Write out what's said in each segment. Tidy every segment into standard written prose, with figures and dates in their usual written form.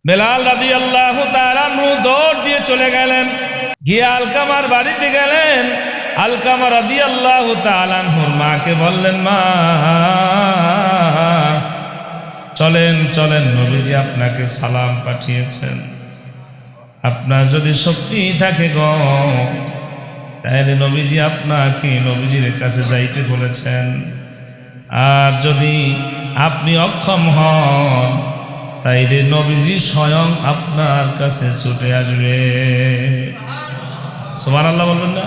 বেলাল রাদিয়াল্লাহু তাআলা আনহু দৌড় দিয়ে চলে গেলেন, গিয়ে আলকামার বাড়িতে গেলেন। আলকামা রাদিয়াল্লাহু তাআলা আনহুর মাকে বললেন, মা চলেন চলেন, নবীজি আপনাকে সালাম পাঠিয়েছেন। আপনার যদি শক্তি থাকে গো, তাহলে নবীজি আপনাকে নবীজির কাছে যাইতে বলেছেন। আর যদি আপনি অক্ষম হন, তাইলে নবীজি স্বয়ং আপনার কাছে ছুটে আসবে। সুবহানাল্লাহ বলবেন না?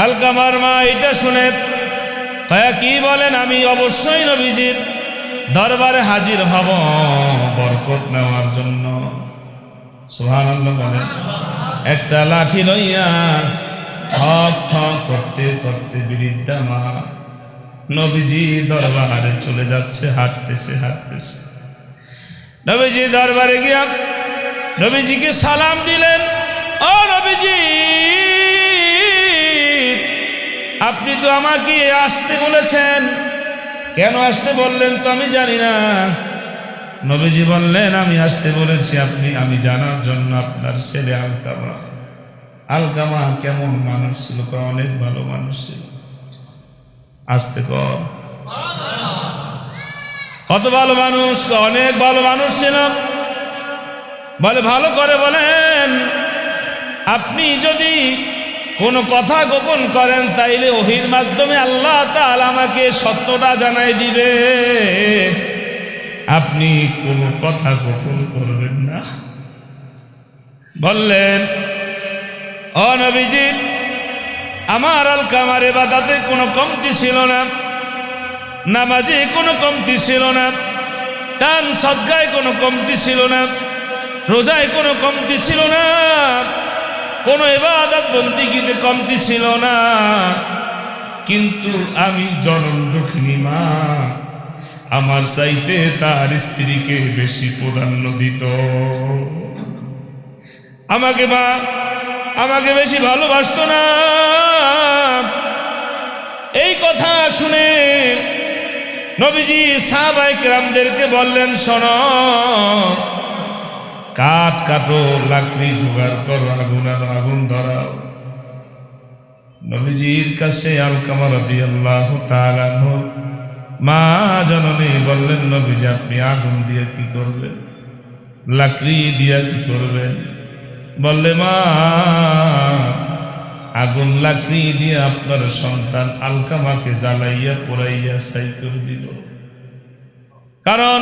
আলকামার মা এটা শুনে কি বলেন, আমি অবশ্যই নবীজির দরবারে হাজির হব বরকত নেওয়ার জন্য। সুবহানাল্লাহ বলেন। একটা লাঠি লইয়া ঠক ঠক করতে করতে বৃদ্ধা মা নবীজি দরবারে চলে যাচ্ছে, হাঁটতেছে হাঁটতেছে। নবীজি দরবারে গিয়া নবীজিকে সালাম দিলেন। ও নবীজি, আপনি তো আমাকে আসতে বলেছেন, কেন আসতে বললেন তো আমি জানি না। নবীজি বললেন, আমি আসতে বলেছি আমি জানার জন্য আপনার ছেলে আলকামা। আলকামা কেমন মানুষ ছিল? অনেক ভালো মানুষ ছিল। আসতে কর, কত ভালো মানুষ, অনেক ভালো মানুষ ছিল। বলে ভালো করে বলেন, আপনি যদি কোনো কথা গোপন করেন তাইলে ওহির মাধ্যমে আল্লাহ তাআলা আমাকে সত্যটা জানাই দিবে। আপনি কোনো কথা গোপন করবেন না। বললেন, ও নবীজি, আমার আলকামার ইবাদতে কোনো কমতি ছিল না, নামাজে কোনো কমতি ছিল না, দান সদকায় কোনো কমতি ছিল না, রোজায় কোনো কমতি ছিল না, কোনো ইবাদত বন্দেগীতে কমতি ছিল না। কিন্তু আমি জনম দুঃখিনী মা, আমার চাইতে তার স্ত্রীকে বেশি প্রাধান্য দিত। আমাকে বেশি ভালোবাসতো না। এই কথা শুনে নবীজি সাহাবায়ে কেরামদেরকে বললেন, শোনো, কাঠ কাটো, লাকড়ি জোগাড় করো, আগুন ধরাও। নবীজির কাছে আলকামা রাদিয়াল্লাহু তাআলা আনহু মা জননী বললেন, নবীজি আপনি আগুন দিয়ে কি করবেন, লাকড়ি দিয়ে কি করবেন? বললে, মা আগুন লাকড়ি দিয়ে আপনার সন্তান আলকামাকে জ্বালাইয়া পোড়াইয়া ছাই করে দিল। কারণ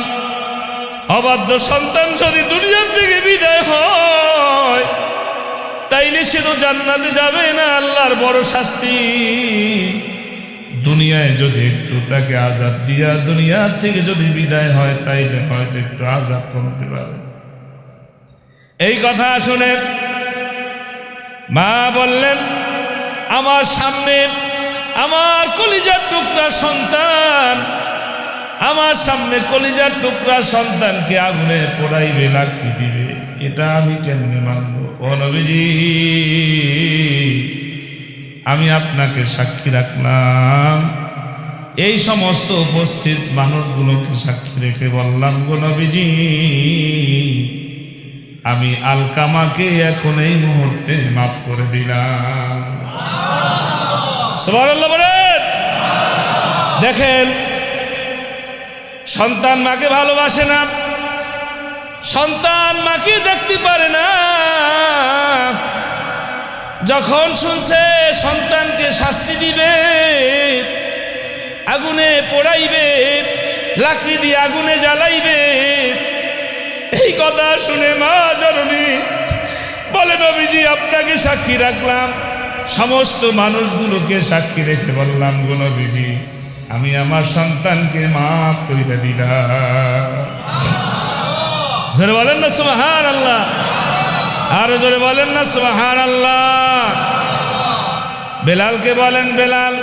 অবাধ্য সন্তান যদি দুনিয়া থেকে বিদায় হয়, তাইলে সে তো জান্নাতে যাবে না, আল্লাহর বড় শাস্তি। দুনিয়ায় যদি একটু তাকে আযাব দিয়া দুনিয়া থেকে যদি বিদায় হয়, তাইলে হয়তো একটু আযাব কমতে পারে। এই কথা শুনে মা বললেন, আমার সামনে আমার কলিজার টুকরা সন্তান, আমার সামনে কলিজার টুকরা সন্তানকে আগুনে পোড়াইবে, লাকড়ি দিবে, এটা আমি কেমনে মানব? ও নবীজি, আমি আপনাকে সাক্ষী রাখলাম, এই সমস্ত উপস্থিত মানুষগুলোকে সাক্ষী রেখে বললাম, গো নবীজি, আমি আলকামাকে এখন এই মুহূর্তে মাফ করে দিলাম। সুবহানাল্লাহ বলেন। দেখেন, সন্তান মাকে ভালোবাসে না, সন্তান মাকে দেখতে পারে না। যখন শুনছে সন্তানকে শাস্তি দিবে, আগুনে পোড়াইবে, লাকড়ি দিয়ে আগুনে জ্বালাইবে, এই কথা শুনে মা জননী বলে, নবীজি আপনাকে সাক্ষী রাখলাম, সমস্ত মানুষগুলোকে সাক্ষী রেখে বললাম, গো নবীজি, আমি আমার সন্তানকে মাফ করে দিলাম। জোরে বলেন না সুবহানাল্লাহ, আরো জোরে বলেন না সুবহানাল্লাহ। বেলালকে বলেন, বেলাল,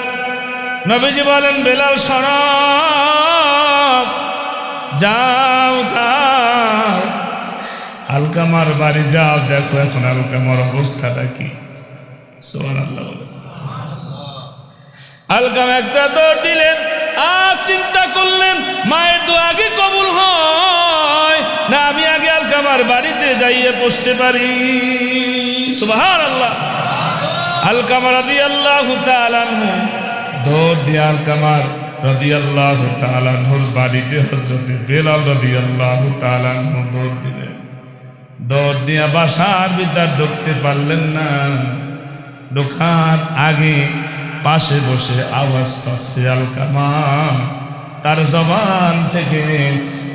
নবীজি বলেন, বেলাল শোনো, যাও যাও, আলকামার বাড়ি যাও, দেখো এখন আলকামার অবস্থাটা কি। সুবহানাল্লাহ বলেন। আলকামা একটা দৌড় দিলেন, আর চিন্তা করলেন মায়ের দোয়া আগে কবুল হয়, না আমি আগে আলকামার বাড়িতে যাইয়ে বসতে পারি? সুবহানাল্লাহ। আলকামা রাদিয়াল্লাহু তাআলা আনহু দৌড় দিয়ে আলকামার রাদিয়াল্লাহু তাআলা আনহুর বাড়িতে হযরত বেলাল রাদিয়াল্লাহু তাআলা আনহু দৌড় দিলেন। দৌড় দিয়ে বাসার ভিতর ঢুকতে পারলেন না। ঢোকার আগে পাশে বসে আওয়াজ পাচ্ছে আলকামা, তার জবান থেকে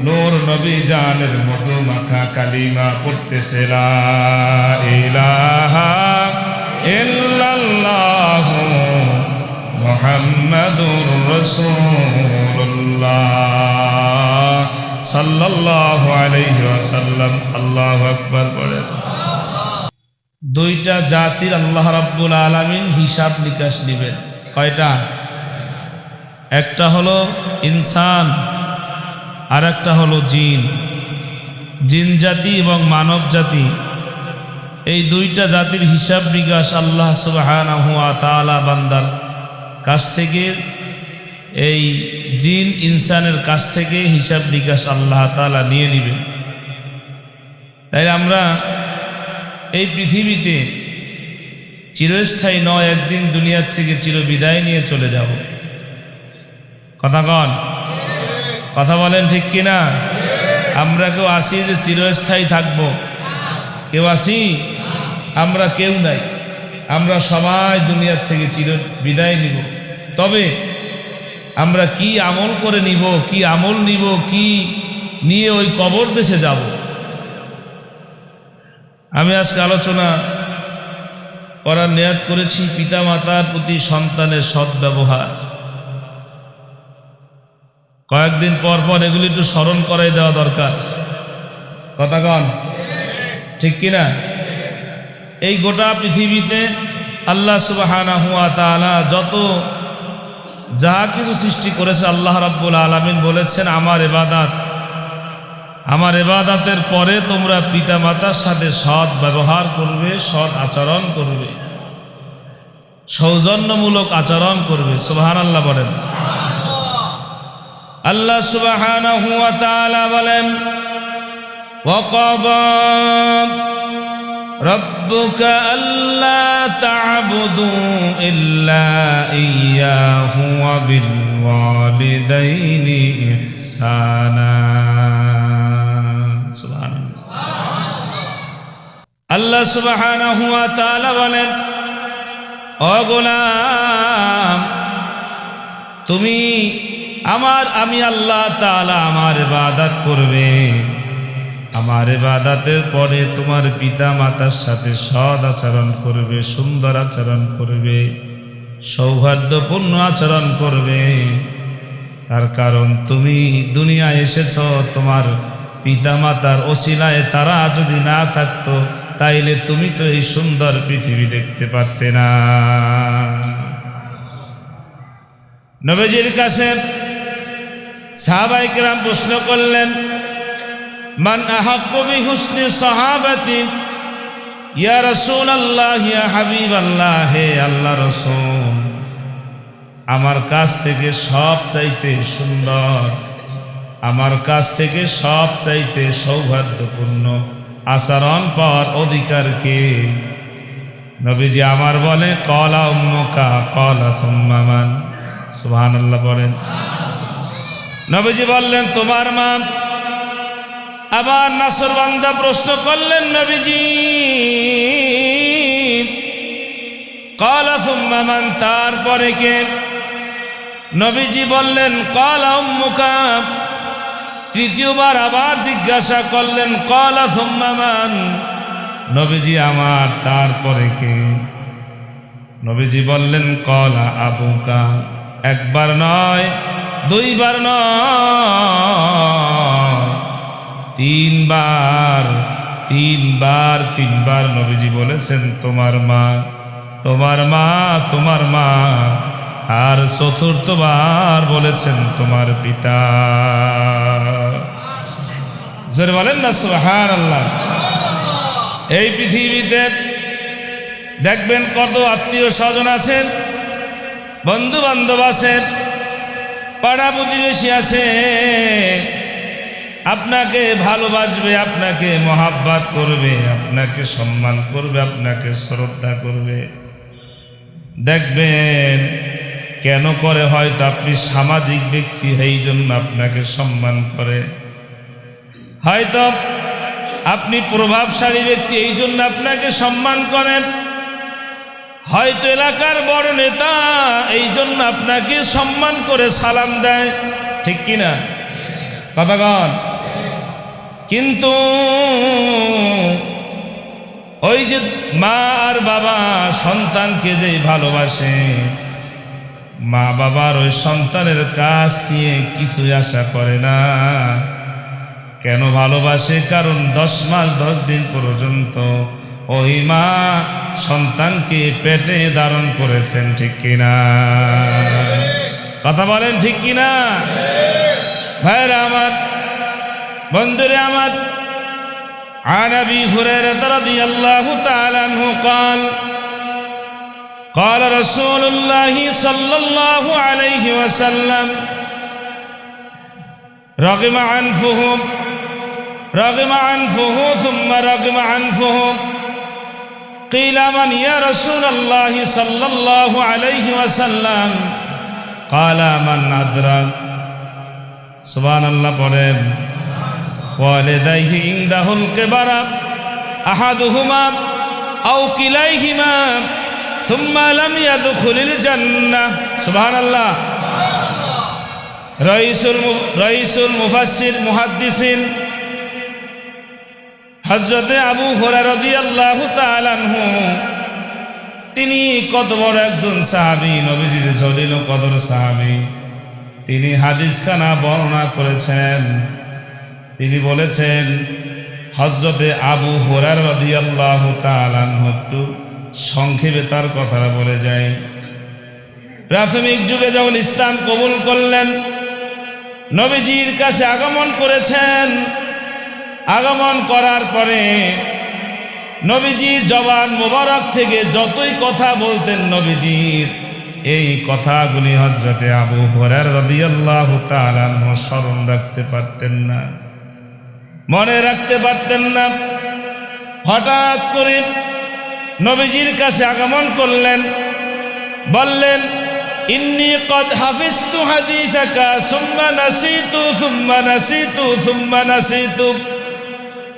নূর নবী জানের মধু মাখা কালিমা পড়তেছে, লা ইলাহা ইল্লাল্লাহু মুহাম্মাদুর রাসূলুল্লাহ সাল্লাল্লাহু আলাইহি ওয়াসাল্লাম। আল্লাহু আকবার বলেন। দুইটা জাতির আল্লাহ রাব্বুল আলামিন হিসাব নিকাশ নেবেন। কয়টা? একটা হলো ইনসান আর একটা হলো জিন। জিন জাতি এবং মানব জাতি, এই দুইটা জাতির হিসাব নিকাশ আল্লাহ সুবহানাহু ওয়া তাআলা বান্দার কাছ থেকে, এই জিন ইনসানের কাছ থেকে হিসাব নিকাশ আল্লাহ তাআলা নিয়ে নেবেন। তাই আমরা এই পৃথিবীতে চিরস্থায়ী নয়, একদিন দুনিয়ার থেকে চিরবিদায় নিয়ে চলে যাব। কথা কন, কথা বলেন ঠিক কিনা? আমরা কেউ আসি যে চিরস্থায়ী থাকব? কেউ আসি? আমরা কেউ নাই। আমরা সবাই দুনিয়ার থেকে চিরবিদায় নিব। তবে আমরা কি আমল করে নিব, কি আমল নিব, কি নিয়ে ওই কবর দেশে যাব। আমি আজকে আলোচনা করার নিয়ত করেছি পিতা মাতার প্রতি সন্তানের সৎ ব্যবহার। কয়েকদিন পর পর এগুলি একটু স্মরণ করাই দেওয়া দরকার। কথা কন ঠিক কিনা? এই গোটা পৃথিবীতে আল্লাহ সুবহানাহু ওয়া তাআলা যত যা কিছু সৃষ্টি করেছে, আল্লাহ রাব্বুল আলামিন বলেছেন আমার ইবাদত, আমার ইবাদতের পরে তোমরা পিতা মাতার সাথে সৎ ব্যবহার করবে, সৎ আচরণ করবে, সৌজন্যমূলক আচরণ করবে। সুবহানাল্লাহ বলেন। আল্লাহ সুবহানাহু ওয়া তাআলা বলেন, ওয়াকাযা রাব্বুকা আল্লা তা'বুদু ইল্লা ইয়্যাহু ওয়া বিল ওয়ালিদাইনি ইহসানা। আল্লাহ সুবহানাহু ওয়া তাআলা বলেন, ও গোলাম, তুমি আমি আল্লাহ তাআলা আমার ইবাদত করবে, আমার ইবাদতের পরে তোমার পিতা মাতার সাথে সৎ আচরণ করবে, সুন্দর আচরণ করবে, সৌহার্দ্যপূর্ণ আচরণ করবে। তার কারণ তুমি দুনিয়ায় এসেছ তোমার পিতা মাতার ওসিলায়, তারা যদি না থাকতো তাইলে তুমি তো এই সুন্দর পৃথিবী দেখতে পারতে না। নবীজির কাছে সাহাবায়ে কেরাম প্রশ্ন করলেন, মান আহাক্কু বিহুসনি সাহাবাতি ইয়া রাসূলুল্লাহ, ইয়া হাবিবাল্লাহ, হে আল্লাহ রাসূল, আমার কাছ থেকে সব চাইতে সুন্দর, আমার কাছ থেকে সব চাইতে সৌহার্দ্যপূর্ণ আচরণ পাওয়ার অধিকার কে? নবীজি আমার বলে, ক্বালা উম্মুকা ক্বালা সুম্মা মান। সুবহানাল্লাহ বলেন। নবীজি বললেন তোমার মা। আবার নাসরবান্দা প্রশ্ন করলেন, নবীজি ক্বালা সুম্মা মান, তারপরে কে? নবীজি বললেন ক্বালা উম্মুকা। তৃতীয়বার আবার জিজ্ঞাসা করলেন, ক্বালা সুম্মা মান। নবীজি আমার, তারপরে কে? নবীজি বললেন ক্বালা আবুকা। একবার নয়, দুইবার নয়, তিনবার নবীজি বলেছেন তোমার মা, তোমার মা, তোমার মা। আর চতুর্থবার বলেছেন তোমার পিতা। জোরে বলেন না সুবহানাল্লাহ। এই পৃথিবীতে দেখবেন কত আত্মীয় স্বজন আছেন, বন্ধু বান্ধব আছেন, পাড়া প্রতিবেশী আছে, আপনাকে ভালোবাসবে, আপনাকে মহাব্বত করবে, আপনাকে সম্মান করবে, আপনাকে শ্রদ্ধা করবে। দেখবেন কেন করে, হয়তো আপনি সামাজিক ব্যক্তি, এই জন্য আপনাকে সম্মান করে। হয়তো আপনি প্রভাবশালী ব্যক্তি, এই জন্য আপনাকে সম্মান করেন। হয়তো এলাকার বড় নেতা, এই জন্য আপনাকে সম্মান করে সালাম দেয়, ঠিক কিনা কথা কন? কিন্তু ওই যে মা আর বাবা সন্তানকে যেই ভালোবাসে, মা বাবার ওই সন্তানের কাছ দিয়ে কিছুই আশা করে না। কেন ভালোবাসে? কারণ 10 মাস 10 দিন পর্যন্ত ওই মা সন্তানকে পেটে ধারণ করেছেন, ঠিক কিনা কথা বলেন, ঠিক কিনা ভাইরা আমার, বন্ধুরে আমার। عن أبي هريرة رضي الله تعالى عنه قال قال رسول الله صلى الله عليه وسلم رغم أنفه ثم رغم أنفه قيل من يا رسول الله صلى الله عليه وسلم قال من أدرك سبحان الله পড়েন والديه عنده الكبر أحدهما أو كليهما ثم لم يدخل الجنة سبحان الله رئيس المفسر محدثين হযরত আবু হুরায়রা রাদিয়াল্লাহু তাআলা আনহু, তিনি কত বড় একজন সাহাবী, নবীজির জলিল কদর সাহাবী। তিনি হাদিসখানা বর্ণনা করেছেন। তিনি বলেছেন, হযরতে আবু হুরায়রা রাদিয়াল্লাহু তাআলা আনহু, একটু সংক্ষেপে তার কথাটা বলে যায়। প্রাথমিক যুগে যখন ইসলাম কবুল করলেন, নবীজির কাছে আগমন করেছেন। আগমন করার পরে নবীজির জবান মোবারক থেকে যতই কথা বলতেন, নবীজির এই কথাগুলি হযরতে আবু হুরায়রা রাদিয়াল্লাহু তাআলা আনহু স্মরণ রাখতে পারতেন না, মনে রাখতে পারতেন না। হঠাৎ করে নবীজির কাছে আগমন করলেন, বললেন, ইন্নী কদ হাফিজতু হাদিসাকা সুম্মা নাসিতু সুম্মা নাসিতু সুম্মা নাসিতু।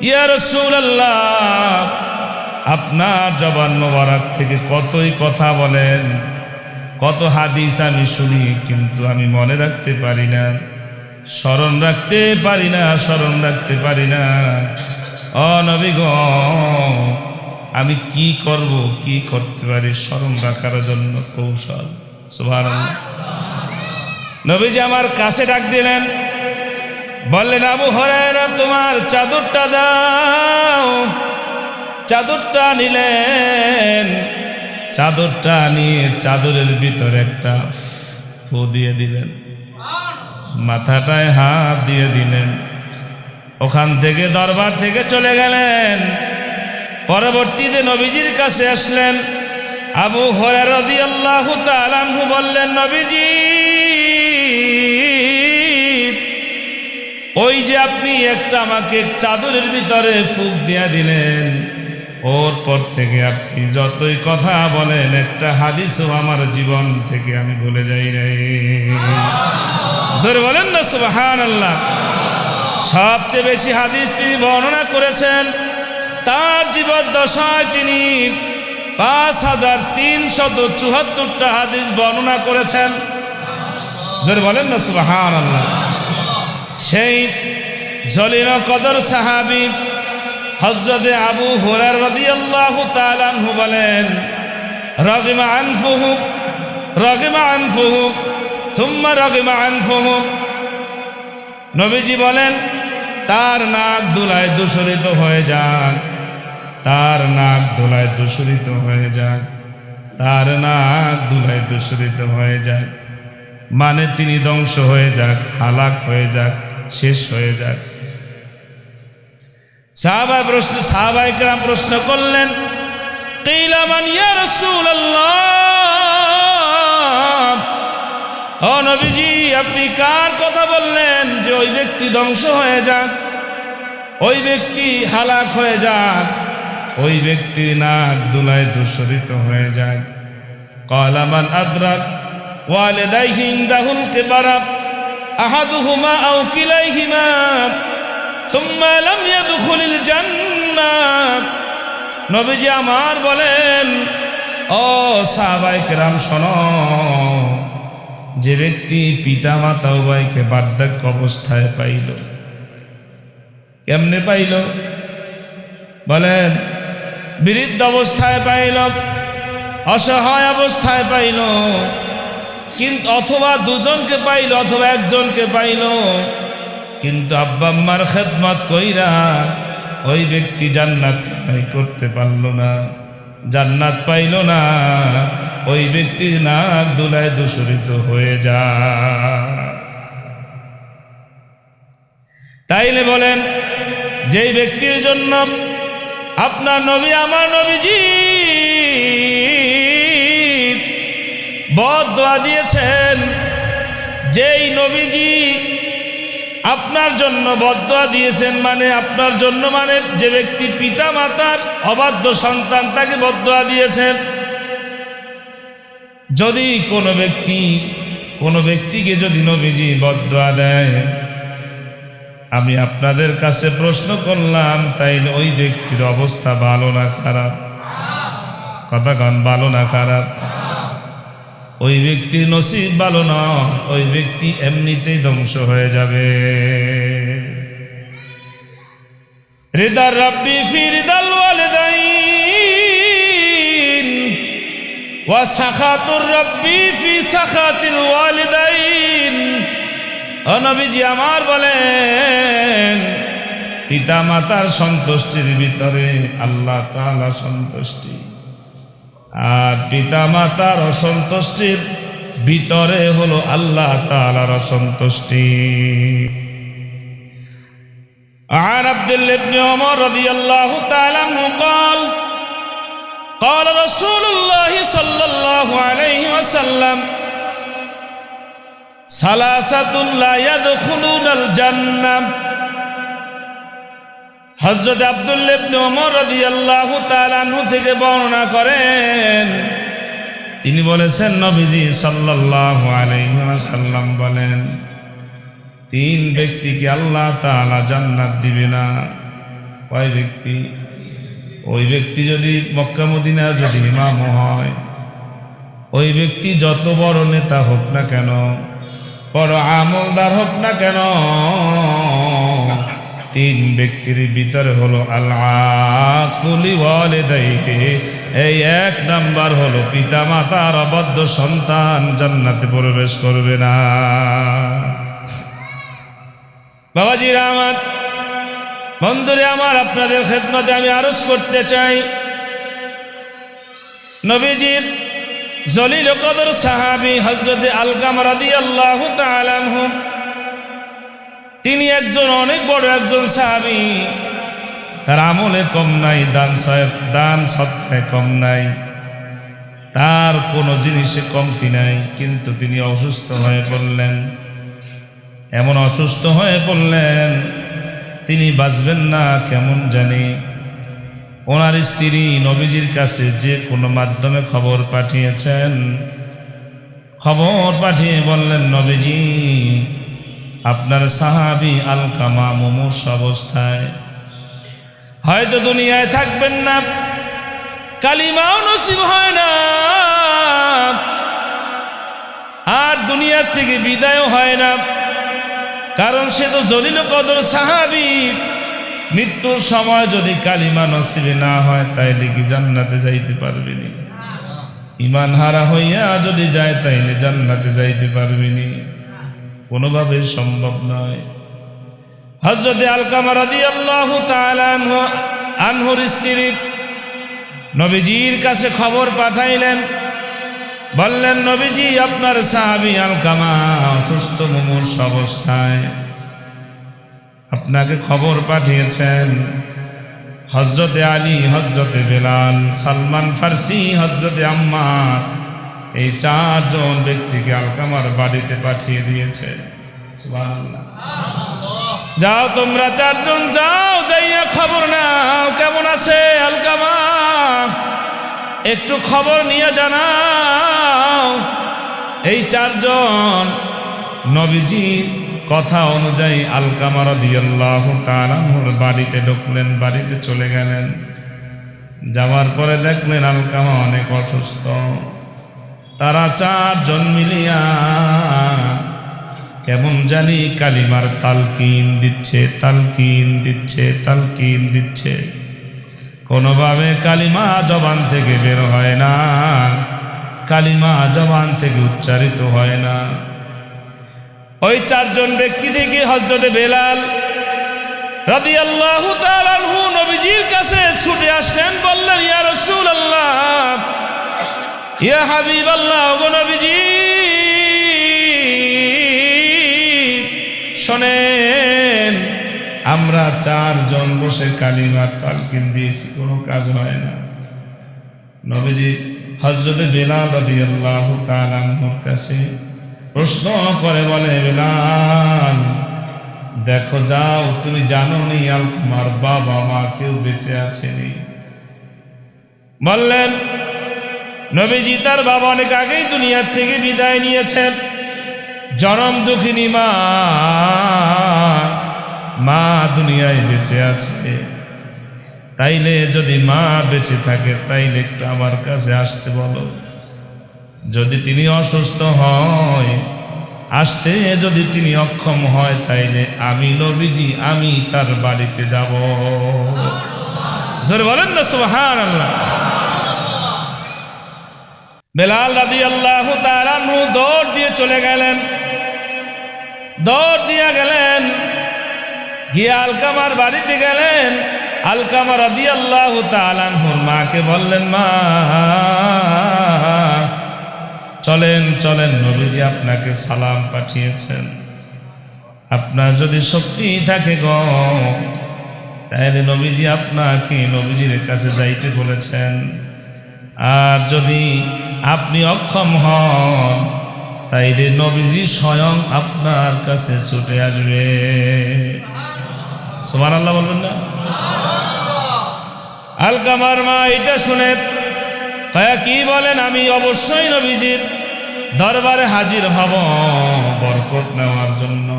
ইয়া রাসূলুল্লাহ, আপনার জবান মোবারক থেকে কতই কথা বলেন, কত হাদিস আমি শুনি, কিন্তু আমি মনে রাখতে পারি না, স্মরণ রাখতে পারি না, স্মরণ রাখতে পারি না। ও নবী গো, আমি কি করব, কি করতে পারি স্মরণ রাখার জন্য কৌশল? সুবহানাল্লাহ। নবীজি আমার কাছে ডাক দিলেন, বললেন, আবু হুরায়রা, তোমার চাদরটা দাও। চাদরটা নিলেন, চাদরটা নিয়ে চাদরের ভিতরে একটা ফু দিয়ে দিলেন, মাথাটায় হাত দিয়ে দিলেন। ওখান থেকে দরবার থেকে চলে গেলেন। পরবর্তীতে নবীজির কাছে আসলেন। আবু হুরায়রা রাদিয়াল্লাহু তাআলা আনহু বললেন, নবীজি, ওই যে আপনি একটা আমাকে চাদরের ভিতরে ফুঁক দিয়ে দিলেন, ওর পর থেকে আপনি যতই কথা বলেন, একটা হাদিসও আমার জীবন থেকে আমি ভুলে যাই নাই। জোরে বলেন না সুবহানাল্লাহ। সবচেয়ে বেশি হাদিস তিনি বর্ণনা করেছেন, তার জীবদ্দশায় তিনি 5374টা হাদিস বর্ণনা করেছেন। জোরে বলেন না সুবহানাল্লাহ। সেই জলিল কদর সাহাবী হযরতে আবু হুরায়রা রাদিয়াল্লাহু তাআলা আনহু বলেন, রাগিমা আনফুহু রাগিমা আনফুহু সুম্মা রাগিমা আনফুহু। নবীজি বলেন, তার নাক ধুলায় দূষিত হয়ে যাক, তার নাক ধুলায় দূষিত হয়ে যাক, তার নাক ধুলায় দূষিত হয়ে যাক, মানে তিনি ধ্বংস হয়ে যাক, হালাক হয়ে যাক, শেষ হয়ে যাক। সাহাবায়ে কেরাম প্রশ্ন করলেন, কিলা মান ইয়া রাসূলুল্লাহ, ও নবীজি, আপনি কার কথা বললেন যে ওই ব্যক্তি ধ্বংস হয়ে যাক, ওই ব্যক্তি হালাক হয়ে যাক, ওই ব্যক্তির নাক দুলায় দূষরিত হয়ে যাক? ক্বালা মান আদরাক ওয়ালিদাইহি ইনদাহুল কিবারা আহাদুহুমা আও কিলাইহিমা সুম্মা লাম ইয়াদখুলিল জান্নাহ। নবীজি আমার বলেন, ও সাহাবায়ে কেরাম শোনো, যে ব্যক্তি পিতা মাতা উভয়কে বার্ধক্য অবস্থায় পাইল, কেমনে পাইল বলেন? বৃদ্ধ অবস্থায় পাইল, অসহায় অবস্থায় পাইল, কিন্তু অথবা দুজনকে পাইল অথবা একজনকে পাইল, কিন্তু আব্বা আম্মার খেদমত কইরা ওই ব্যক্তি জান্নাত কামাই করতে পারল না, জান্নাত পাইল না, ওই ব্যক্তির নাক দুলায় দূষরিত হয়ে যায়। তাইলে বলেন, যেই ব্যক্তির জন্য আপনার নবী আমার নবীজি বদদোয়া দিয়েছেন, যেই নবীজি আপনার জন্য বদদোয়া দিয়েছেন, মানে আপনার জন্য মানে যে ব্যক্তি পিতা মাতার অবাধ্য সন্তান তাকে বদদোয়া দিয়েছেন, যদি কোনো ব্যক্তিকে যদি নবীজি বদদোয়া দেয়, আমি আপনাদের কাছে প্রশ্ন করলাম, তাইলে ওই ব্যক্তির অবস্থা ভালো না খারাপ? কথা কন, ভালো না খারাপ? ওই ব্যক্তির নসিব ভালো না, ওই ব্যক্তি এমনিতেই ধ্বংস হয়ে যাবে। রিদার রাব্বি ফি রিদাল ওয়ালিদাইন ওয়া সাখাতুর রাব্বি ফি সাখাতিল ওয়ালিদাইন। ও নবীজি আমার বলেন, পিতা মাতার সন্তুষ্টির ভিতরে আল্লাহ তাআলা সন্তুষ্টি, আর পিতা মাতার অসন্তুষ্টির ভিতরে হলো আল্লাহ তাআলার অসন্তুষ্টি। عن عبد الله بن عمر رضي الله تعالى عنه قال قال رسول الله صلى الله عليه وسلم ثلاثة لا يدخلون الجنة। হযরত আব্দুল্লাহ ইবনে ওমর রাদিয়াল্লাহু তাআলা আনহু থেকে বর্ণনা করেন, তিনি বলেছেন নবীজি সাল্লাল্লাহু আলাইহি ওয়াসাল্লাম বলেন, তিন ব্যক্তিকে আল্লাহ তাআলা জান্নাত দিবে না। কয় ব্যক্তি? ওই ব্যক্তি যদি মক্কা মদিনার যদি ইমাম হয়, ওই ব্যক্তি যত বড় নেতা হোক না কেন, বড় আমলদার হোক না কেন, তিন ব্যক্তির ভিতরে হলো আল-আকুলি ওয়ালিদাইহি, এই এক নাম্বার হলো পিতা মাতার অবাধ্য সন্তান জান্নাতে প্রবেশ করবে না। বাবাজিরা আমার, বন্ধুরে আমার, আপনাদের খেদমতে আমি আরজ করতে চাই, নবীজির জলিল কদর সাহাবী হযরত আলকামা রাদিয়াল্লাহু তাআলা আনহু, তিনি একজন অনেক বড় একজন সাহাবী, তার আমলে কম নাই, দান সৎকায় কম নাই, তার কোনো জিনিসে কমতি নাই, কিন্তু তিনি অসুস্থ হয়ে পড়লেন। এমন অসুস্থ হয়ে পড়লেন তিনি বাঁচবেন না কেমন জানি। ওনার স্ত্রী নবীজির কাছে যে কোনো মাধ্যমে খবর পাঠিয়েছেন, খবর পাঠিয়ে বললেন, নবীজি আপনার সাহাবী আলকামা মুমূর্ষ অবস্থায়, হয়তো দুনিয়ায় থাকবেন না, কালিমাও নসিব হয় না, আর দুনিয়া থেকে বিদায়ও হয় না, কারণ সে তো জলিল কদর সাহাবী। মৃত্যুর সময় যদি কালিমা নসিবে না হয় তাইলে কি জান্নাতে যাইতে পারবেনি? ঈমান হারা হইয়া যদি যায় তাইলে জান্নাতে যাইতে পারবেনি? কোনোভাবে সম্ভব নয়। হযরত আলকামা রাদিয়াল্লাহু তাআলা আনহুর স্ত্রী নবীজির কাছে খবর পাঠাইলেন, বললেন, নবীজি আপনার সাহাবী আলকামা অসুস্থ মুমূর্ষ অবস্থায়, আপনাকে খবর পাঠিয়েছেন। হযরতে আলী, হযরতে বেলাল, সালমান ফারসি, হযরতে আম্মার এই 4 জন ব্যক্তিকে আলকামার বাড়িতে পাঠিয়ে দিয়েছে। সুবহানাল্লাহ। যাও তোমরা 4 জন যাও, যাইয়া খবর নাও কেমন আছে আলকামা, একটু খবর নিয়ে জানাও। এই 4 জন নবীজির কথা অনুযায়ী আলকামা রাদিয়াল্লাহু তাআলা আনহুর বাড়িতে ঢুকলেন, বাড়িতে চলে গেলেন। যাওয়ার পরে দেখলেন আলকামা অনেক অসুস্থ। তারা 4 জন মিলিয়া কেমন জানি কালিমার তালকিন দিচ্ছে, তালকিন দিচ্ছে, তালকিন দিচ্ছে। কোনোভাবে কালিমা জবান থেকে বের হয় না, কালিমা জবান থেকে উচ্চারিত হয় না। ওই 4 জন ব্যক্তি থেকে হযরতে বেলাল রাদিয়াল্লাহু তাআলা আনহু নবীজির কাছে ছুটে আসলেন, বললেন ইয়া রাসূলুল্লাহ, ইয়া হাবিবাল্লাহ, ওগো নবীজি শোনেন, আমরা 4 জন বসে কালিমার তালকিন দিয়েছি, কোনো কাজ হয় না। নবীজি হযরতে বেলাল রাদিয়াল্লাহু তাআলা আনহুর কাছে প্রশ্ন করে বলে, বেলাল দেখো যাও, তুমি জানো নি আলকামার বাবা মা কেউ বেঁচে আছেনি? বললেন নবীজি তার বাবা অনেক আগেই দুনিয়ার থেকে বিদায় নিয়েছেন। জনম দুঃখিনী মা দুনিয়ায় বেঁচে আছে। তাইলে যদি মা বেঁচে থাকে তাইলে একটু আমার কাছে আসতে বলো। যদি তিনি অসুস্থ হয়, আসতে যদি তিনি অক্ষম হয়, তাইলে আমি নবীজি আমি তার বাড়িতে যাব। জোরে বলেন না সুবহানাল্লাহ। বেলাল রাদিয়াল্লাহু তাআলা আনহু দৌড় দিয়ে চলে গেলেন, দৌড় দিয়ে গেলেন, গিয়ে আলকামার বাড়িতে গেলেন। আলকামা রাদিয়াল্লাহু তাআলা আনহুর মাকে বললেন, মা চলেন চলেন, নবীজি আপনাকে সালাম পাঠিয়েছেন। আপনার যদি শক্তি থাকে গো, তাহলে নবীজি আপনাকে নবীজির কাছে যাইতে বলেছেন। আর যদি আপনি অক্ষম হন, তাইলে নবীজি স্বয়ং আপনার কাছে ছুটে আসবে। সুবহানাল্লাহ বলবেন না? আলকামার মা এটা শুনে কয়া, কি বলেন? আমি অবশ্যই নবীজির দরবারে হাজির হব বরকত নেওয়ার জন্য।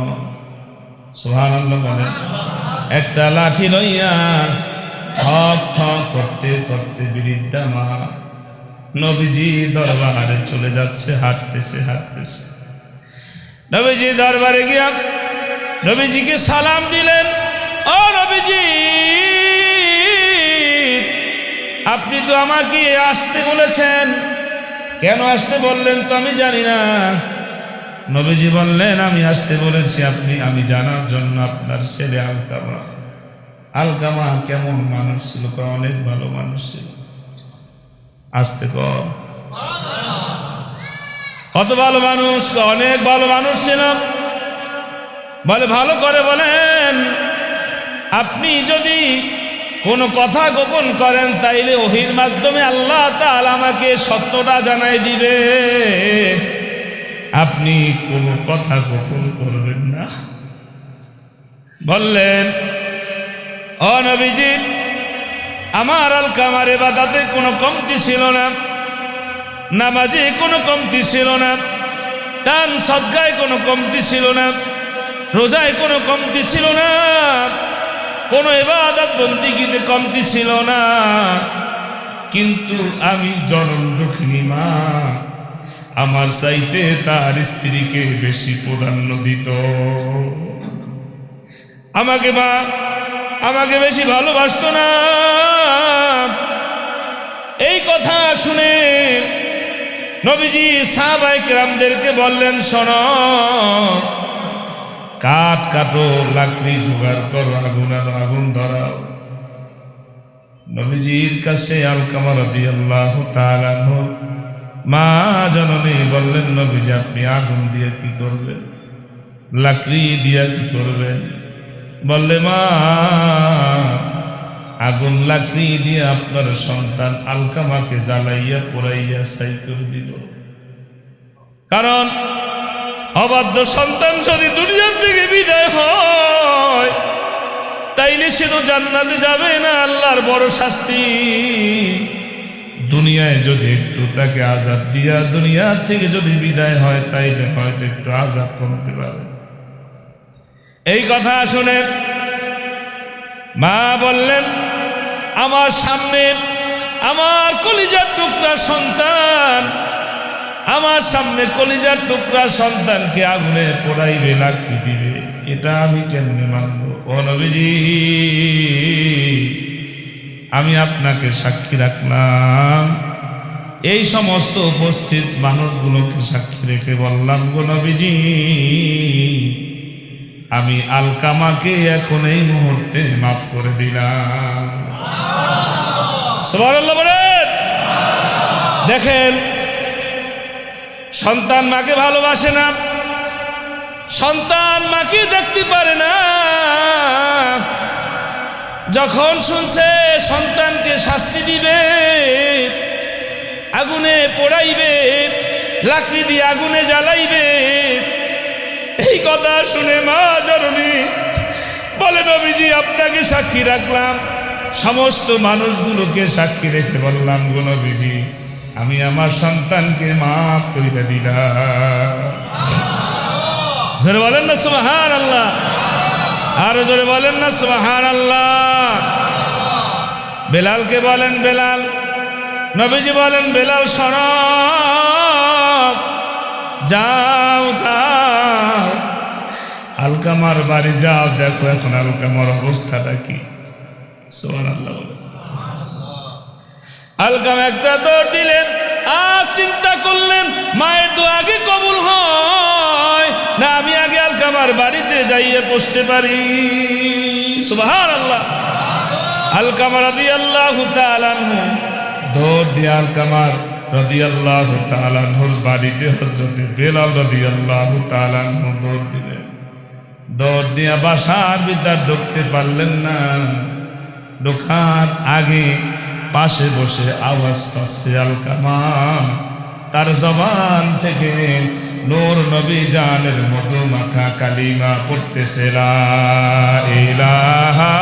সুবহানাল্লাহ বলেন। একটা লাঠি লইয়া ঠক ঠক করতে করতে বৃদ্ধা মা নবীজি দরবারে চলে যাচ্ছে, হাঁটতেছে হাঁটতেছে। নবীজি দরবারে গিয়া নবীজিকে সালাম দিলেন। ও নবীজি, আপনি তো আমাকে আসতে বলেছেন, কেন আসতে বললেন তো আমি জানি না। নবীজি বললেন, আমি আসতে বলেছি আমি জানার জন্য আপনার ছেলে আলকামা। আলকামা কেমন মানুষ ছিল? অনেক ভালো মানুষ ছিল। আসতে কর, কত ভালো মানুষ? অনেক ভালো মানুষ ছিল। বলে ভালো করে বলেন, আপনি যদি কোনো কথা গোপন করেন তাইলে ওহির মাধ্যমে আল্লাহ তাআলা আমাকে সত্যটা জানাই দিবে। আপনি কোনো কথা গোপন করবেন না। বললেন, ও নবীজি, আমার আলকামার ইবাদতে কোনো কমতি ছিল না, নামাজে কোনো কমতি ছিল না, দান সদকায় কোনো কমতি ছিল না, রোজায় কোনো কমতি ছিল না, কোনো ইবাদত বন্দেগীতে কমতি ছিল না। কিন্তু আমি জনম দুঃখিনী মা, আমার চাইতে তার স্ত্রীকে বেশি প্রাধান্য দিত। আমাকে বেশি ভালোবাসতো না। এই কথা শুনে নবীজি সাহাবায়ে কেরামদেরকে বললেন, শোনো, কাঠ কাটো, লাকড়ি জোগাড় করো, আগুন ধরাও। নবীজির কাছে আলকামা রাদিয়াল্লাহু তাআলা আনহু মা জননী বললেন, নবীজি আপনি আগুন দিয়ে কি করবেন? লাকড়ি দিয়ে কি করবেন? বললে, মা আগুন লাকড়ি দিয়ে আপনার সন্তান আলকামাকে জ্বালাইয়া পোড়াইয়া ছাই করে দিল। কারণ অবাধ্য সন্তান যদি দুনিয়া থেকে বিদায় হয় তাইলে সে তো জান্নাতে যাবে না, আল্লাহর বড় শাস্তি। দুনিয়ায় যদি একটু তাকে আযাব দিয়া দুনিয়া থেকে যদি বিদায় হয় তাইলে হয়তো একটু আযাব কমতে পারে। এই কথা শুনে মা বললেন, আমার সামনে আমার কলিজার টুকরা সন্তান, আমার সামনে কলিজার টুকরা সন্তানকে আগুনে পোড়াইবে, লাকড়ি দিবে, এটা আমি কেমনে মানব? ও নবীজি, আমি আপনাকে সাক্ষী রাখলাম, এই সমস্ত উপস্থিত মানুষগুলোকে সাক্ষী রেখে বললাম, গো নবীজি, আমি আলকামাকে এখন এই মুহূর্তে মাফ করে দিলাম। সুবহানাল্লাহ বলেন। দেখেন, সন্তান মাকে ভালোবাসে না, সন্তান মাকে দেখতে পারে না। যখন শুনছে সন্তানকে শাস্তি দিবে, আগুনে পোড়াইবে, লাকড়ি দিয়ে আগুনে জ্বালাইবে, এই কথা শুনে মা জননী বলে, নবীজি, আপনাকে সাক্ষী রাখলাম, সমস্ত মানুষগুলোকে সাক্ষী রেখে বললাম, গো নবীজি, আমি আমার সন্তানকে মাফ করে দিলাম। জোরে বলেন না সুবহানাল্লাহ, আরো জোরে বলেন না সুবহানাল্লাহ। বেলালকে বলেন, বেলাল, নবীজি বলেন, বেলাল শোনো, যাও যাও আলকামার বাড়ি যাও, দেখো এখন আলকামার অবস্থাটা কি। সুবহানাল্লাহ। আলকামা একটা দৌড় দিলেন, আর চিন্তা করলেন, মায়ের দোয়া আগে কবুল হয় না আমি আগে আলকামার বাড়িতে যাইয়ে বসতে পারি। সুবহানাল্লাহ। আলকামা রাদিয়াল্লাহু তাআলা আনহু দৌড় দিয়ে আলকামার রাদিয়াল্লাহু তাআলা আনহুর বাড়িতে হযরত বেলাল রাদিয়াল্লাহু তাআলা আনহু দৌড় দিলেন। দৌড় দিয়ে বাসার ভিতর ঢুকতে পারলেন না, ঢোকার আগে পাশে বসে আওয়াজ পাচ্ছে আলকামা, তার জবান থেকে নূর নবী জানের মতো মাখা কালিমা পড়তেছে, লা ইলাহা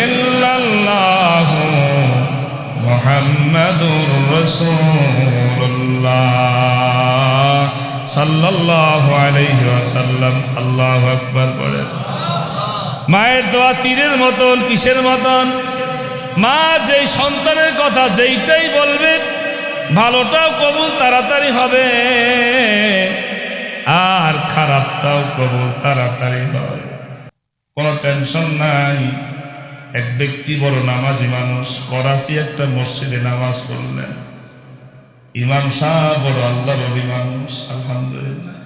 ইল্লাল্লাহু মুহাম্মাদুর রাসূলুল্লাহ সাল্লাল্লাহু আলাইহি ওয়াসাল্লাম। আল্লাহু আকবার বলে। মায়ের দোয়া তীরের মতন, কিসের মতন? মা যেই সন্তানের কথা যেইটাই বলবে, ভালোটাও কবুল তাড়াতাড়ি হবে, আর খারাপটাও কবুল তাড়াতাড়ি হয়, কোনো টেনশন নাই। এক ব্যক্তি বড় নামাজি মানুষ, করাচি একটা মসজিদে নামাজ পড়লেন। ইমাম সাহেব বড় আল্লাহর ওলি মানুষ, আলহামদুলিল্লাহ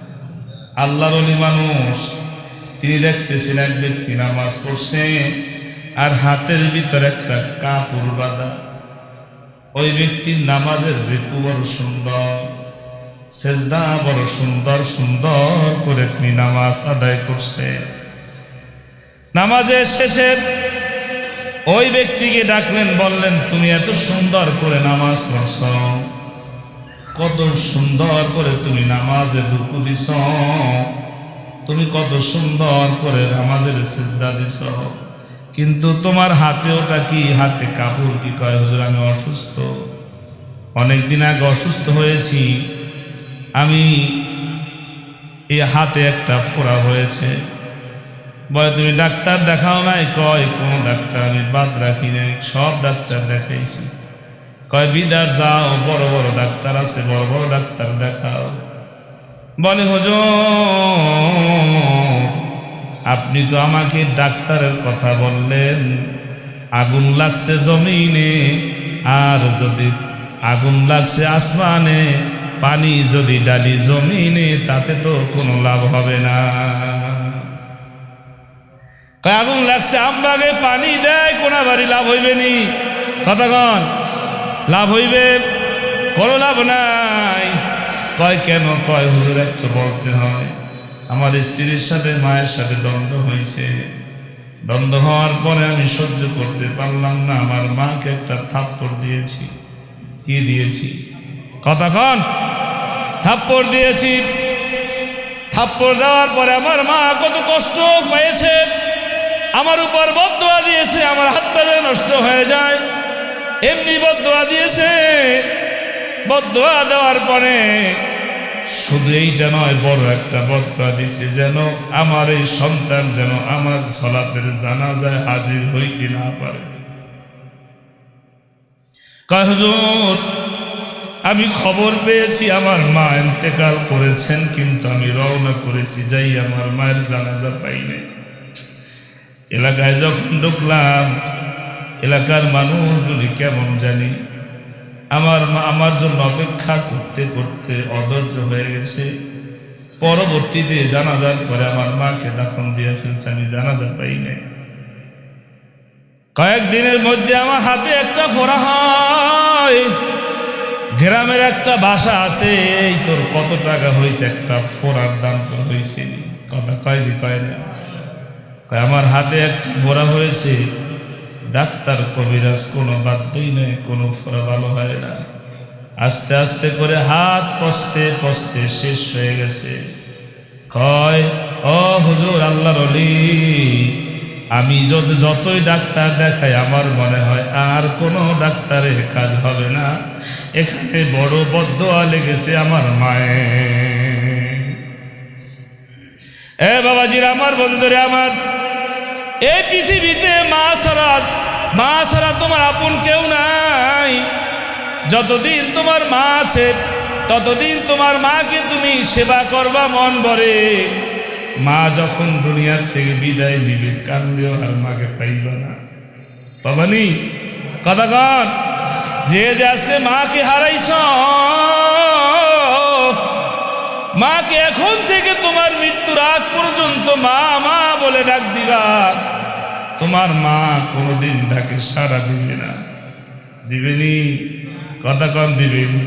আল্লাহর ওলি মানুষ। তিনি দেখতেছিলেন এক ব্যক্তি নামাজ পড়ছে আর হাতের ভিতরে একটা কাপড় বাঁধা। ওই ব্যক্তির নামাজের রুকু বড় সুন্দর, সেজদা বড় সুন্দর সুন্দর করে তিনি নামাজ আদায় করছে। নামাজের শেষে ওই ব্যক্তিকে ডাকলেন, বললেন, তুমি এত সুন্দর করে নামাজ পড়ছ, কত সুন্দর করে তুমি নামাজে রুকু দিছ, তুমি কত সুন্দর করে নামাজের সিজদা দিছ, কিন্তু তোমার হাতে ওটা কি? হাতে কাপড় কি? কয়, হুজুর, আমি অসুস্থ, অনেকদিন আগে অসুস্থ হয়েছি, আমি এই হাতে একটা ফোড়া হয়েছে। বলে, তুমি ডাক্তার দেখাও নাই? কয়, কোন ডাক্তার আমি বাদ রাখি নাই, সব ডাক্তার দেখাইছি। কয়, বিদার যাও, বড় বড় ডাক্তার আছে, বড় বড় ডাক্তার দেখাও। বলে, হুজুর, আপনি তো আমাকে ডাক্তারের কথা বললেন, আগুন লাগছে জমিনে, আর যদি আগুন লাগছে আসমানে, পানি যদি ডালি জমিনে, তাতে তো কোনো লাভ হবে না। আগুন লাগছে আমবাগে, পানি দেয়, কোন বাড়ি লাভ হইবে নি? কতক্ষণ লাভ হইবে? কোনো লাভ নাই। কয়, কেন? কয়, হুজুর, একটু বলতে হয়, আমার স্ত্রীর সাথে মায়ের সাথে দ্বন্দ্ব হয়েছে, দ্বন্দ্ব হওয়ার পরে আমি সহ্য করতে পারলাম না, আমার মাকে একটা থাপ্পড় দিয়েছি। কি দিয়েছি? কতক্ষণ? থাপ্পড় দিয়েছি। থাপ্পড় দেওয়ার পরে আমার মা কত কষ্ট পেয়েছে, আমার উপর বদদোয়া দিয়েছে আমার হাত পা নষ্ট হয়ে যায়, এমনি বদদোয়া দিয়েছে। বদদোয়া দেওয়ার পরে শুধু এইটা নয়, বড় একটা বদদোয়া দিয়েছে, যেন আমার এই সন্তান যেন আমার সালাতের জানাজায় হাজির হইতে না পারে। কয় হুজুর, আমি খবর পেয়েছি আমার মা ইন্তেকাল করেছেন, কিন্তু আমি রওনা করেছি, যাই আমার মায়ের জানাজা পাই নাই। এলাকায় যখন ঢুকলাম, এলাকার মানুষগুলি কেমন জানি আমার মা আমার জন্য অপেক্ষা করতে করতে অধৈর্য হয়ে গেছে। পরবর্তীতে জানাজার পরে আমার মাকে দাফন দিয়ে ফেলছে, আমি জানাজা পাই নাই। কয়েকদিনের মধ্যে আমার হাতে একটা ফোড়া হয়। গ্রামের একটা ভাষা আছে, এই তোর কত টাকা হয়েছে, একটা ফোড়ার দাম তো হয়েছে, কথা কয় দি কয় না। আমার হাতে একটা ফোড়া হয়েছে, ডাক্তার কবিরাজ কোনো বাধ্যই নেই, কোনো ফোড়া ভালো হয় না। আস্তে আস্তে করে হাত পচতে পচতে শেষ হয়ে গেছে। কয়, ও হুজুর আল্লাহর ওলি, আমি যতই ডাক্তার দেখাই আমার মনে হয় আর কোনো ডাক্তারের কাজ হবে না, এখানে বড় বদদোয়া লেগেছে আমার মায়ের। এ বাবাজিরা, আমার বন্ধুরে আমার, এই পৃথিবীতে মা ছাড়া তোমার আপন কেউ নাই। যতদিন তোমার মা আছে ততদিন তোমার মাকে তুমি সেবা করবা মন ভরে। মা যখন দুনিয়ার থেকে বিদায় নিবে, কান্দেও আর মাকে পাইবা না। পাবানি কথা কন, যে আজকে মাকে হারাইছ, মাকে এখন থেকে তোমার মৃত্যুর আগ পর্যন্ত মা মা বলে ডাক দিবা। তোমার মা কোনোদিন ডাকে সাড়া দিবে না, দিবেনি? কথা কন, দিবেনি?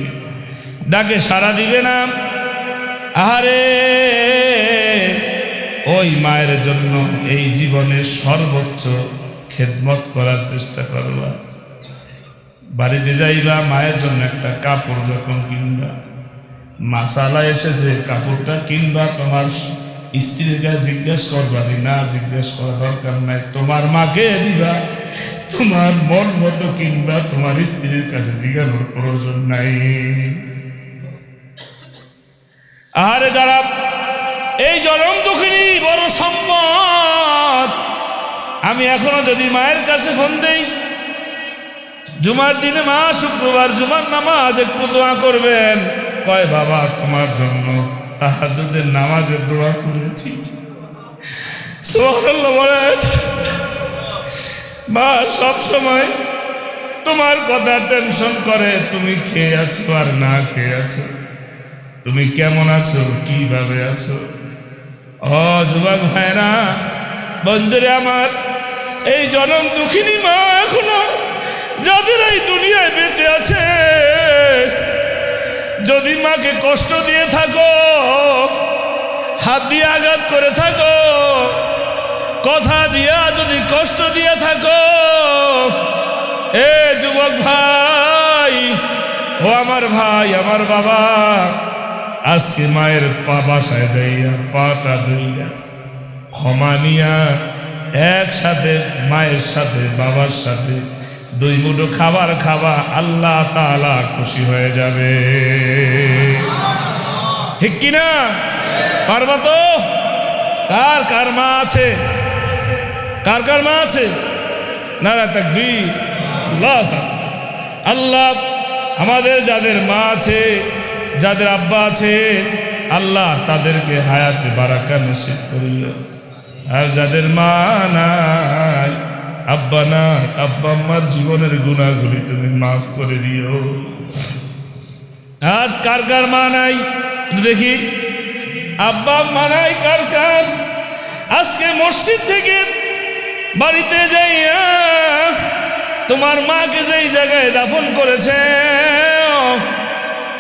ডাকে সাড়া দিবে না। আহারে, ওই মায়ের জন্য এই জীবনের সর্বোচ্চ খেদমত করার চেষ্টা করবা। বাড়িতে যাইবা, মায়ের জন্য একটা কাপড় যখন কিনবা, মাসালা এসেছে, কাপড়টা কিনবা, তোমার স্ত্রীর কাছে জিজ্ঞেস করবা না, জিজ্ঞেস করা দরকার নাই, তোমার মাকে দিবা। তোমার মন মতো কিনবা, তোমার স্ত্রীর কাছে জিজ্ঞানোর প্রয়োজন নাই। আরে যারা এই জনম দুঃখিনী বড় সম্পদ। আমি এখনো যদি মায়ের কাছে ফোন দেই, জুমার দিনে মা, শুক্রবার জুমার নামাজ একটু দোয়া করবেন, কয় বাবা তোমার জন্য তাহাজ্জুদের নামাজে দোয়া করেছি। সুবহানাল্লাহ বলেন। মা সব সময় তোমার কথা টেনশন করে, তুমি খেয়ে আছো আর না খেয়ে আছো, তুমি কেমন আছো, কিভাবে আছো। ও যুবক ভাইরা, বন্ধুরে আমার, এই জনম দুঃখিনী মা এখনো যাদের এই দুনিয়ায় বেঁচে আছে, যদি মাকে কষ্ট দিয়ে থাকো, হাত দিয়ে আঘাত করে থাকো, কথা দিয়া যদি কষ্ট দিয়ে থাকো, এ যুবক ভাই, ও আমার ভাই, আমার বাবা, আজকে মায়ের বাসায় যাইয়া পাটা ধইয়া ক্ষমা নিয়া একসাথে মায়ের সাথে বাবার সাথে দুই মুঠো খাবার খাবা, আল্লাহ তাআলা খুশি হয়ে যাবে। ঠিক কিনা? পারবা তো? কার কার মা আছে? কার কার মা আছে? নারা তাকবীর। আল্লাহ আল্লাহ আমাদের যাদের মা আছে, যাদের আব্বা আছে, আল্লাহ তাদেরকে হায়াতে বারাকা নসিব করিল। আর যাদের মা নাই, আব্বা না, আব্বা আম্মার জীবনের গুনাহগুলি তুমি মাফ করে দিও। আজ কার কার মা নাই দেখি? আব্বা আম্মা নাই কার কার? আজকে মসজিদ থেকে বাড়িতে যাইয়া তোমার মাকে যেই জায়গায় দাফন করেছে,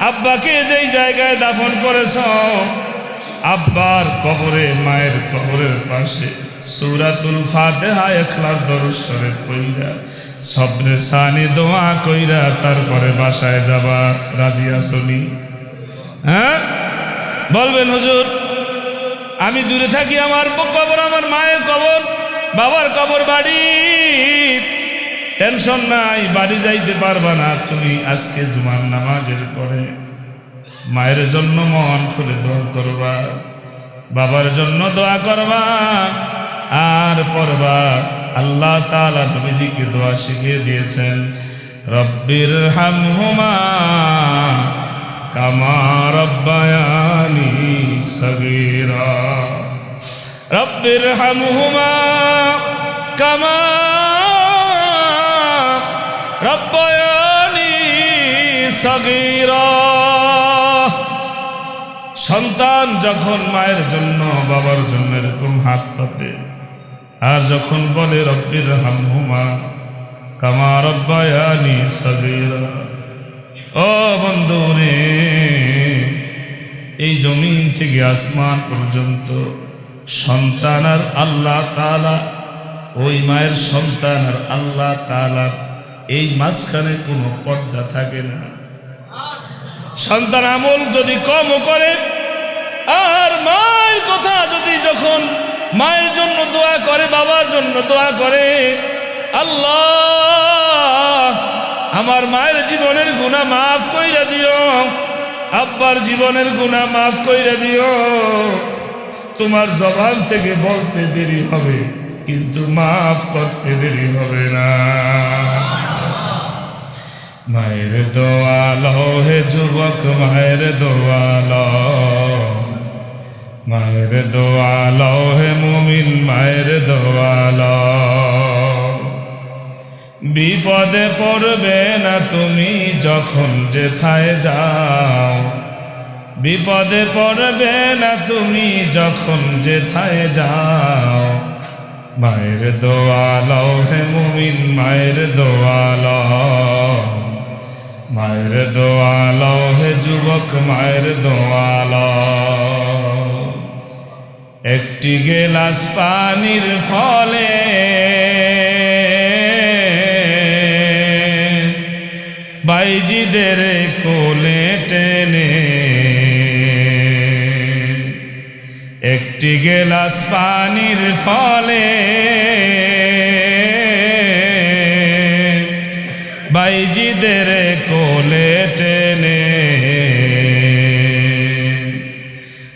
আব্বাকে যেই জায়গায় দাফন করেছ, আব্বার কবরে, মায়ের কবরের পাশে সূরাতুল ফাতিহা, ইখলাস দরুদ শরীফ পড়া, সবরে সানি দোয়া কইরা তারপরে বাসায় যাবা। রাজি আসনি? হ্যাঁ বলবেন হুজুর আমি দূরে থাকি, আমার কবর, আমার মায়ের কবর, বাবার কবর বাড়ি, টেনশন নাই, বাড়ি যাইতে পারবা না। তুমি আজকে জুমার নামাজের পরে মায়ের জন্য মন খুলে দোয়া করবা, বাবার জন্য দোয়া করবা, আর পড়বা আল্লাহ তাআলা নবীজিকে দোয়া শিখিয়ে দিয়েছেন, রব্বির হামহুমা কামা রব্বায়ানি সগীরা, রব্বির হামহুমা কামা রব্বায়ানি সগীরা। সন্তান যখন মায়ের জন্য বাবার জন্য এরকম হাত পাতে আর যখন বলে রব্বির হামহুমা কামা রব্বায়ানি সগীরা, ও বন্ধু রে, এই জমিন থেকে আসমান পর্যন্ত সন্তান আর আল্লাহ তাআলা, ওই মায়ের সন্তান আর আল্লাহ তাআলা, এই মাঝখানে কোনো পর্দা থাকে না। সন্তান আমল যদি কম করে আর মায়ের কথা যদি যখন মায়ের জন্য দোয়া করে, বাবার জন্য দোয়া করে, আল্লাহ আমার মায়ের জীবনের গুনাহ মাফ কইরা দিও, আব্বার জীবনের গুনাহ মাফ কইরা দিও, তোমার জবান থেকে বলতে দেরি হবে কিন্তু মাফ করতে দেরি হবে না। মায়ের দোয়া লও হে যুবক, মায়ের দোয়া লও, মায়ের দোয়া লও হে মুমিন, মায়ের দোয়া লও। বিপদে পড়বে না তুমি যখন যেথায় যাও, বিপদে পড়বে না তুমি যখন যেথায় যাও, মায়ের দোয়া লও হে মুমিন, মায়ের দোয়া লও, মায়ের দোয়া লও হে যুবক, মায়ের দোয়া লও। একটি গেলাস পানির ফলে বাইজিদের কোলে টেনে, একটি গেলাস পানির ফলে বাইজিদের কোলে টেনে,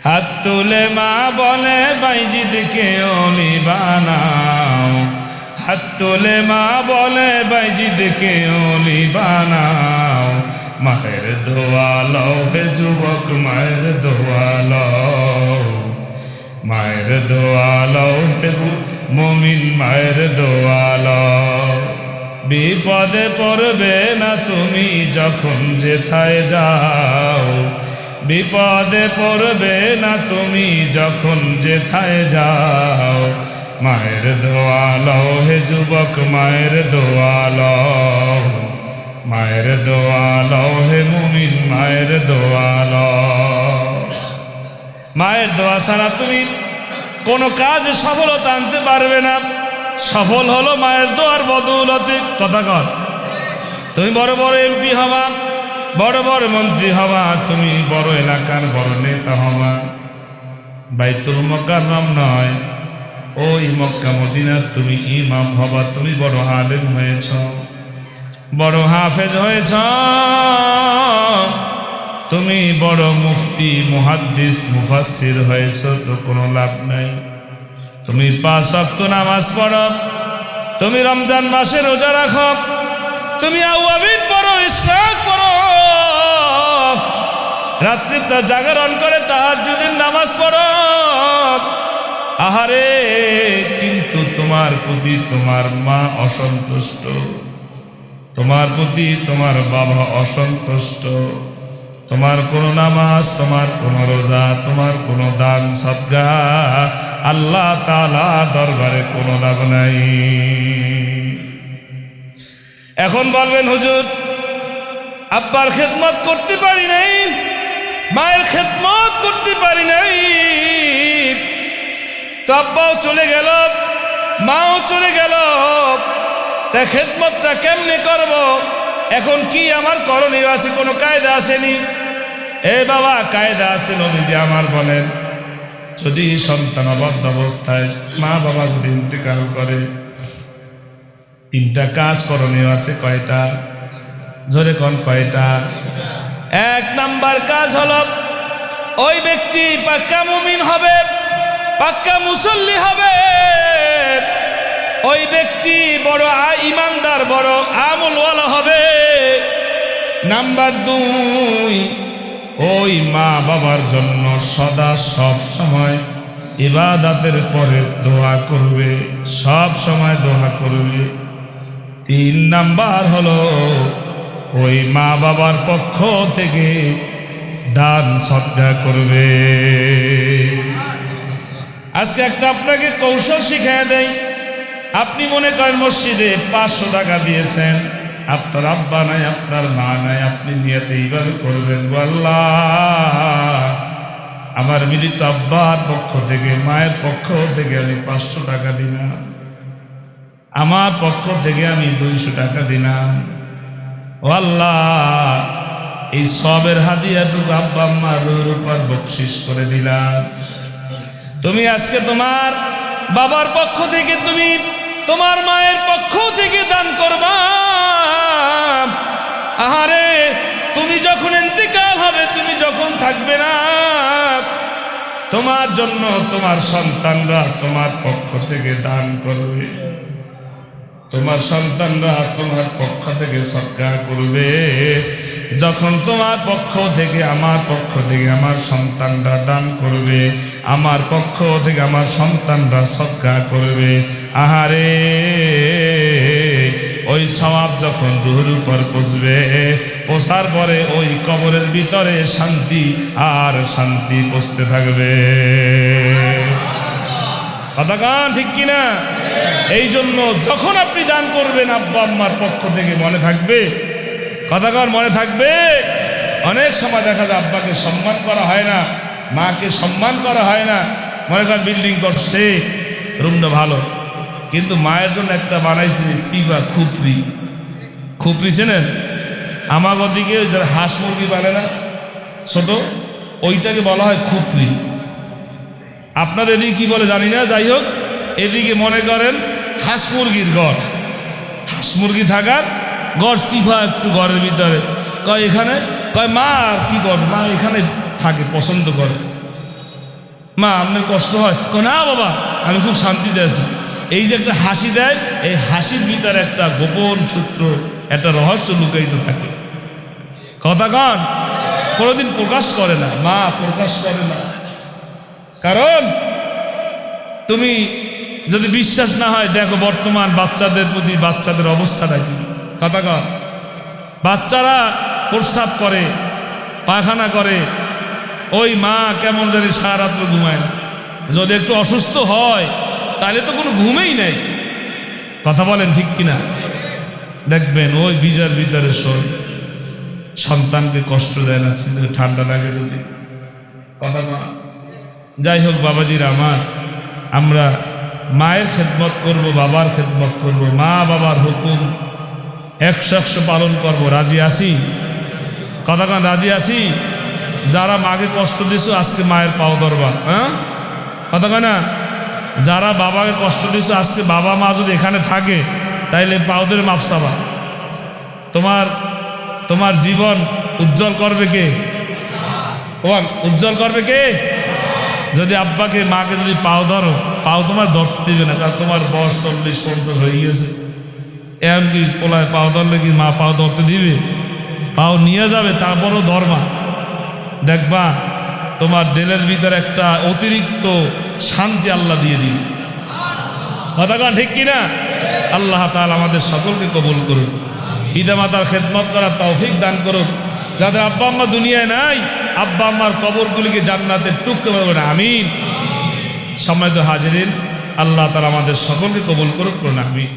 হাত তুলে মা বলে বাইজিদকে ওলি বানাও, হাত তুলে মা বলে বাইজিদকে ওলি বানাও। মায়ের দোয়া লও হে যুবক, মায়ের দোয়া লও, মায়ের দোয়া লও হে মুমিন, মায়ের দোয়া লও। বিপদে পড়বে না তুমি যখন যেথায় যাও, বিপদে পড়বে না তুমি যখন যেথায় যাও, মায়ের দোয়া লও হে যুবক, মায়ের দোয়া লও, মায়ের দোয়া লও হে মুমিন, মায়ের দোয়া লও। মায়ের দোয়া ছাড়া তুমি কোনো কাজ সফলতা আনতে পারবে না। সফল হলো মায়ের দোয়ার বদৌলতে। কথা কর, তুমি বড় বড় এমপি হবা, বড় বড় মন্ত্রী হবা, তুমি বড় এলাকার বড় নেতা হবা, বাইতুল মুকাররম নয়, ওই মক্কা মদিনার তুমি ইমাম হবা, তুমি বড় আলেম হয়েছ, বড় হাফেজ হয়েছ, তুমি বড় মুফতি, মুহাদ্দিস, মুফাসসির হয়েছ, তো কোনো লাভ নাই। তুমি 5 ওয়াক্ত নামাজ পড়ো, তুমি রমজান মাসে রোজা রাখো, তুমি আওয়াবিন পড়ো, ইশরাক পড়ো, রাত্রিতে জাগরণ করে তাহাজ্জুদের নামাজ পড়ো, আহারে, কিন্তু তোমার প্রতি তোমার মা অসন্তুষ্ট, তোমার প্রতি তোমার বাবা অসন্তুষ্ট, তোমার কোনো নামাজ, তোমার কোনো রোজা, তোমার কোনো দান সদকা আল্লাহ তাআলা দরবারে কোনো লাভ নাই। এখন বলবেন হুজুর আব্বার খেদমত করতে পারি নাই, মায়ের খেদমত করতে পারি নাই, তো আব্বাও চলে গেল, মাও চলে গেল, তা খেদমতটা কেমনে করব? এখন কি আমার করণীয় আছে? কোনো কায়দা আসেনি? এ বাবা কায়দা আছে নবীজি আমার বলেন, যদি সন্তান অবদ্ধ অবস্থায় মা বাবা যদি ইন্তেকাল করে, তিনটা কাজ করণীয় আছে। কয়টা? জোরে কোন কয়টা? এক নাম্বার কাজ হলো ওই ব্যক্তি পাক্কা মুমিন হবে, পাক্কা মুসল্লি হবে, ওই ব্যক্তি বড় ইমানদার, বড় আমলওয়ালা হবে। নাম্বার দুই, ওই মা বাবার জন্য সদা সব সময় ইবাদতের পরে দোয়া করবে, সব সময় দোয়া করবে। তিন নাম্বার হলো ওই মা বাবার পক্ষ থেকে দান সদকা করবে। আজকে একটা আপনাকে কৌশল শিখিয়ে দেয়। আপনি মনে করেন মসজিদে 500 টাকা দিয়েছেন, আপনার আব্বা নাই, আপনার মা নাই, আপনি নিয়তে এইভাবে করবেন, আল্লাহ আমার মৃত আব্বার পক্ষ থেকে, মায়ের পক্ষ থেকে আমি 500 টাকা দিলাম, আমার পক্ষ থেকে আমি 200 টাকা দিলাম, ও আল্লাহ এই সবের হাদিয়াটুকু আব্বা আম্মার রুহের উপর বকশিস করে দিলাম। তুমি আজকে তোমার বাবার পক্ষ থেকে, তুমি তোমার মায়ের পক্ষ থেকে দান করবা। আহারে তুমি যখন ইন্তেকাল হবে, তুমি যখন থাকবে না, তোমার জন্য তোমার সন্তানরা তোমার পক্ষ থেকে দান করবে, তোমার সন্তানরা তোমার পক্ষ থেকে সদকা করবে। যখন তোমার পক্ষ থেকে, আমার পক্ষ থেকে আমার সন্তানরা দান করবে, আমার পক্ষ থেকে আমার সন্তানরা সদকা করবে, আহারে ওই সওয়াব যখন রুহের উপর পৌঁছবে, পৌঁছার পরে ওই কবরের ভিতরে শান্তি আর শান্তি পৌঁছতে থাকবে। কথা কান ঠিক কিনা? এই জন্য যখন আপনি দান করবেন, আব্বা আম্মার পক্ষ থেকে মনে থাকবে, কথা কান মনে থাকবে। অনেক সময় দেখা যায় আব্বাকে সম্মান করা হয় না, মাকে সম্মান করা হয় না। মনে করেন বিল্ডিং করছে, রুমটা ভালো, কিন্তু মায়ের জন্য একটা বানাইছে চিবা, খুপড়ি। খুপড়ি চেনেন? আমার দিকে যারা হাঁস মুরগি বানায় না ছোট, ওইটাকে বলা হয় খুপড়ি। আপনাদের এদিকে কি বলে জানি না, যাই হোক এদিকে মনে করেন হাঁস মুরগির ঘর, হাঁস মুরগি থাকার ঘর, চিফা একটু ঘরের ভিতরে। কয় এখানে, কয় মা কি কর, মা এখানে থাকে, পছন্দ করে। মা আপনার কষ্ট হয়? কয় না বাবা, আমি খুব শান্তিতে আছি। এই যে একটা হাসি দেয়, এই হাসির ভিতরে একটা গোপন সূত্র, একটা রহস্য লুকায়িত থাকে। কথা কন, কোনোদিন প্রকাশ করে না, মা প্রকাশ করে না। কারণ তুমি যদি বিশ্বাস না হয়, দেখো বর্তমান বাচ্চাদের প্রতি বাচ্চাদের অবস্থাটা কি। কথা কন, বাচ্চারা প্রস্রাব করে, পায়খানা করে, ওই মা কেমন জানি সারা রাত্র ঘুমায় না। যদি একটু অসুস্থ হয় তাহলে তো কোনো ঘুমেই নেই। কথা বলেন ঠিক কিনা? দেখবেন ওই ভিজার ভিতরে শোয়, সন্তানকে কষ্ট দেয় না, ঠান্ডা লাগে যদি। কথা না, যাই হোক বাবাজিরা আমার, আমরা মায়ের খেদমত করব, বাবার খেদমত করব, মা বাবার হুকুম 100 পালন করব। রাজি আছি? কথা কান রাজি আছি? যারা মাকে কষ্ট দিছো আজকে মায়ের পাও ধরবা, হ্যাঁ? কথা কয় না? যারা বাবাকে কষ্ট দিছো আজকে বাবা মা যদি এখানে থাকে তাইলে পাও ধরে মাপ চাবা। তোমার জীবন উজ্জ্বল করবে কে? উজ্জ্বল করবে কে? যদি আব্বাকে মাকে যদি পাও ধরো, পাও তোমার ধরতে দিবে না, কারণ তোমার বয়স 40-50 হয়ে গেছে। এমনকি পোলায় পাও ধরলে কি মা পাও ধরতে দিবে? পাও নিয়ে যাবে, তারপরও ধরবা। দেখবা তোমার দিলের ভিতরে একটা অতিরিক্ত শান্তি আল্লাহ দিয়ে দিবে। কথা ঠিক কিনা? আল্লাহ তাআলা আমাদের সকলকে কবুল করুন, পিতামাতার খেদমত করার তৌফিক দান করুন। যাদের আব্বা আম্মা দুনিয়ায় নাই, আব্বা আম্মার কবরগুলিকে জান্নাতের টুকরো করবেন, আমিন। সম্মানিত হাজিরিন, আল্লাহ তাআলা আমাদের সকলকে কবুল করুন, আমিন।